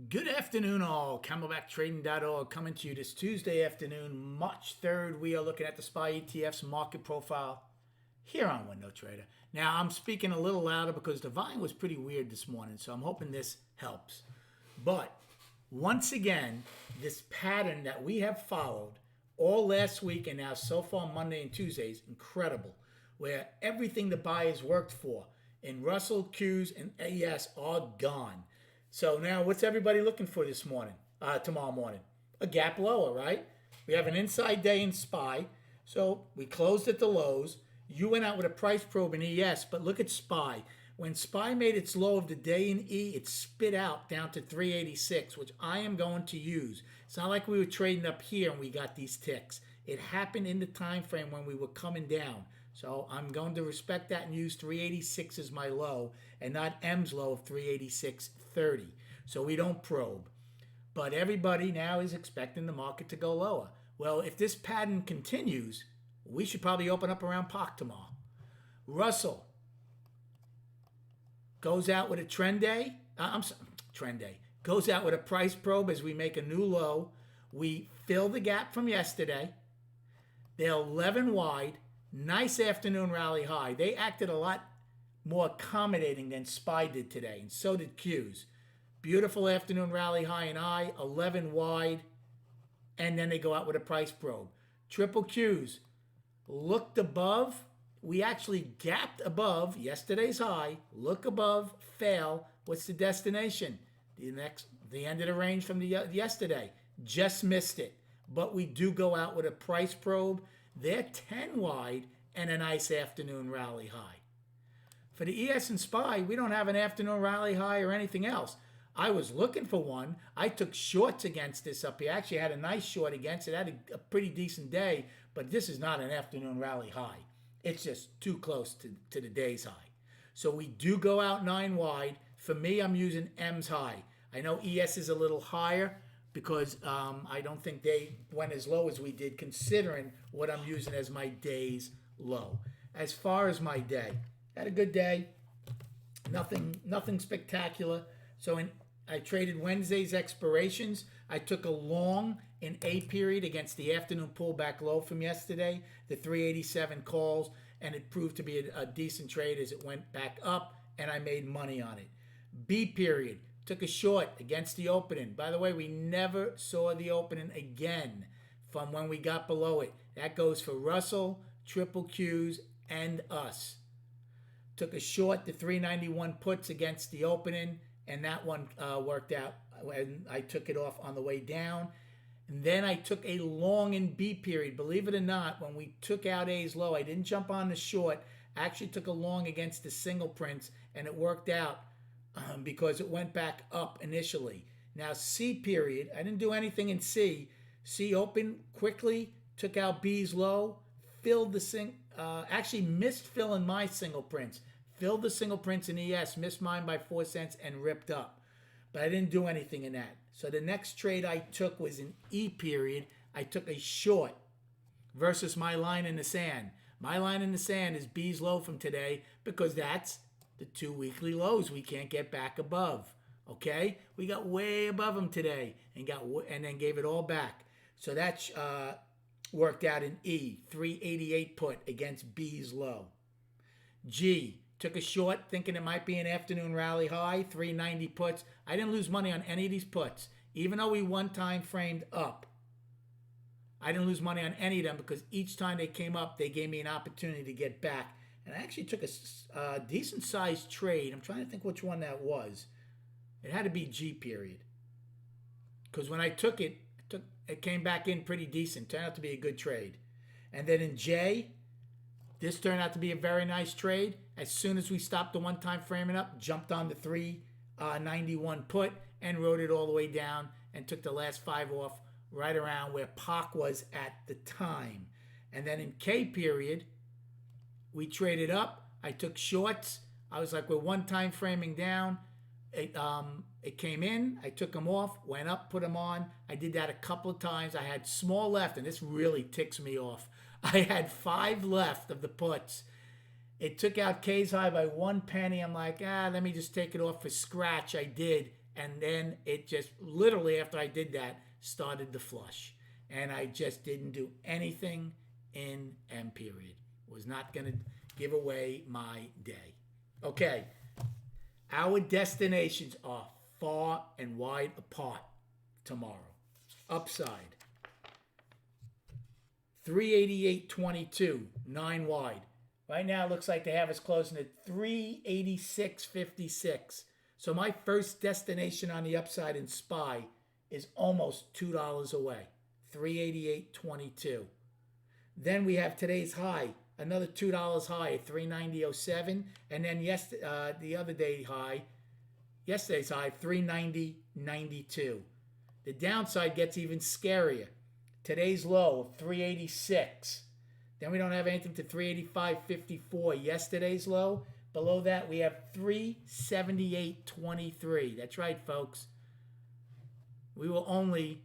Good afternoon, all. CamelbackTrading.org coming to you this Tuesday afternoon, March 3rd. We are looking at the SPY ETF's market profile here on Window Trader. Now, I'm speaking a little louder because the volume was pretty weird this morning, so I'm hoping this helps. But once again, this pattern that we have followed all last week and now so far Monday and Tuesday is incredible, where everything the buyers worked for in Russell, Qs, and AES are gone. So now what's everybody looking for this morning, tomorrow morning? A gap lower, right? We have an inside day in SPY. So we closed at the lows. You went out with a price probe in ES, but look at SPY. When SPY made its low of the day in E, it spit out down to 386, which I am going to use. It's not like we were trading up here and we got these ticks. It happened in the time frame when we were coming down. So I'm going to respect that and use 386 as my low and not M's low of 386.30. So we don't probe. But everybody now is expecting the market to go lower. Well, if this pattern continues, we should probably open up around POC tomorrow. Russell goes out with a trend day. Goes out with a price probe as we make a new low. We fill the gap from yesterday. They're 11 wide. Nice afternoon rally high. They acted a lot more accommodating than SPY did today, and so did Qs. Beautiful afternoon rally high and I, 11 wide, and then they go out with a price probe. Triple Qs looked above. We actually gapped above yesterday's high. Look above, fail. What's the destination? The end of the range from the yesterday. Just missed it. But we do go out with a price probe. They're 10 wide and a nice afternoon rally high. For the ES and SPY, we don't have an afternoon rally high or anything else. I was looking for one. I took shorts against this up here. I actually had a nice short against it. I had a pretty decent day, but this is not an afternoon rally high. It's just too close to the day's high. So we do go out 9 wide. For me, I'm using M's high. I know ES is a little higher, because I don't think they went as low as we did, considering what I'm using as my day's low. As far as my day, had a good day. Nothing spectacular. So I traded Wednesday's expirations. I took a long in A period against the afternoon pullback low from yesterday, the 387 calls, and it proved to be a decent trade as it went back up, and I made money on it. B period. Took a short against the opening. By the way, we never saw the opening again from when we got below it. That goes for Russell, Triple Qs, and us. Took a short, the 391 puts against the opening, and that one worked out. And I took it off on the way down. And then I took a long in B period. Believe it or not, when we took out A's low, I didn't jump on the short. I actually took a long against the single prints, and it worked out. Because it went back up initially. Now C period, I didn't do anything in C. C opened quickly, took out B's low, filled the actually missed filling my single prints. Filled the single prints in ES, missed mine by 4 cents and ripped up. But I didn't do anything in that. So the next trade I took was in E period. I took a short versus my line in the sand. My line in the sand is B's low from today because that's the 2 weekly lows we can't get back above. Okay, we got way above them today and then gave it all back. So that worked out in E, 388 put against B's low. G, took a short thinking it might be an afternoon rally high, 390 puts. I didn't lose money on any of these puts, even though we one time framed up. I didn't lose money on any of them because each time they came up, they gave me an opportunity to get back. And I actually took a decent-sized trade. I'm trying to think which one that was. It had to be G period. Because when I took it, it came back in pretty decent. Turned out to be a good trade. And then in J, this turned out to be a very nice trade. As soon as we stopped the one-time framing up, jumped on the 391 put and rode it all the way down and took the last 5 off right around where POC was at the time. And then in K period, we traded up. I took shorts. I was like, we're one time framing down. It came in. I took them off, went up, put them on. I did that a couple of times. I had small left, and this really ticks me off. I had 5 left of the puts. It took out K's high by 1 penny. I'm like, let me just take it off for scratch. I did, And then it just literally, after I did that, started to flush. And I just didn't do anything in M period. Was not going to give away my day. Okay. Our destinations are far and wide apart tomorrow. Upside. 388.22, 9 wide. Right now it looks like they have us closing at 386.56. So my first destination on the upside in SPY is almost $2 away. 388.22. Then we have today's high, another $2 high at 390.07, and then the other day high, yesterday's high, 390.92. The downside gets even scarier. Today's low of 386. Then we don't have anything to 385.54. Yesterday's low. Below that, we have 378.23. That's right, folks. We will only...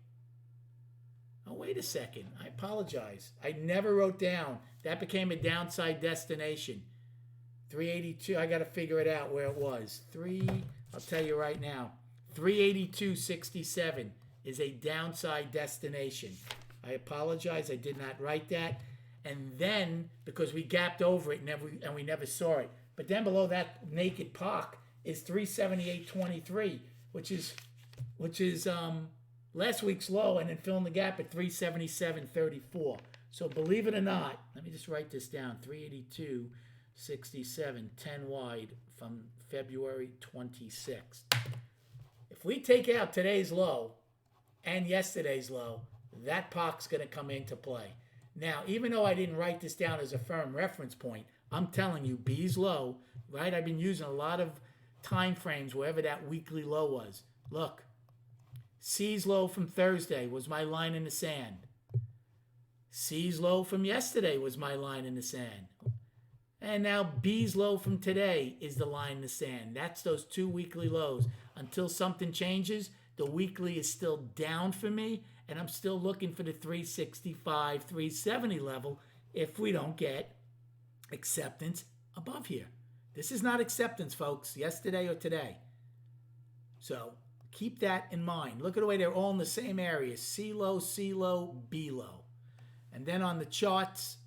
Oh, wait a second. I apologize. I never wrote down. That became a downside destination. 382. I got to figure it out where it was. I'll tell you right now. 382.67 is a downside destination. I apologize. I did not write that. And then, because we gapped over it and we never saw it. But then below that naked POC is 378.23, which is last week's low, and then filling the gap at 377.34. So believe it or not, let me just write this down. 382.67, 10 wide from February 26th. If we take out today's low and yesterday's low, that POC's going to come into play. Now, even though I didn't write this down as a firm reference point, I'm telling you, B's low, right? I've been using a lot of time frames wherever that weekly low was. Look, C's low from Thursday was my line in the sand. C's low from yesterday was my line in the sand. And now B's low from today is the line in the sand. That's those two weekly lows. Until something changes, the weekly is still down for me, and I'm still looking for the 365, 370 level if we don't get acceptance above here. This is not acceptance, folks, yesterday or today. So keep that in mind. Look at the way they're all in the same area. C low, B low. And then on the charts,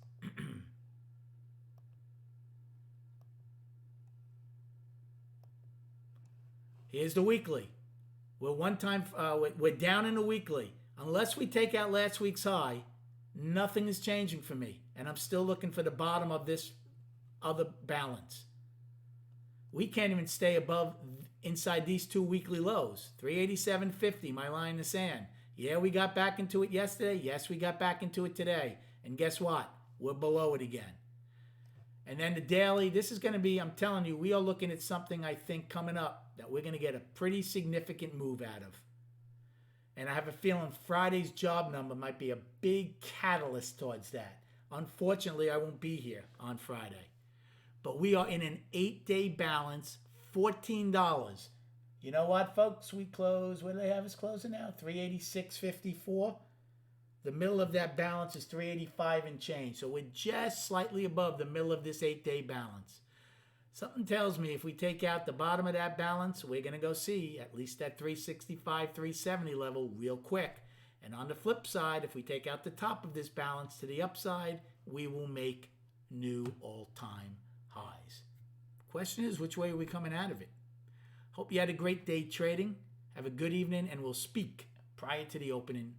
here's the weekly. We're down in the weekly. Unless we take out last week's high, nothing is changing for me. And I'm still looking for the bottom of this other balance. We can't even stay inside these two weekly lows. 387.50, my line in the sand. Yeah, we got back into it yesterday. Yes, we got back into it today. And guess what? We're below it again. And then the daily, this is going to be, I'm telling you, we are looking at something I think coming up that we're going to get a pretty significant move out of. And I have a feeling Friday's job number might be a big catalyst towards that. Unfortunately, I won't be here on Friday. But we are in an 8-day balance, $14. You know what, folks? We close, where do they have us closing now? 386.54. The middle of that balance is 385 and change. So we're just slightly above the middle of this 8-day balance. Something tells me if we take out the bottom of that balance, we're going to go see at least that 365, 370 level real quick. And on the flip side, if we take out the top of this balance to the upside, we will make new all-time highs. Question is, which way are we coming out of it? Hope you had a great day trading. Have a good evening, and we'll speak prior to the opening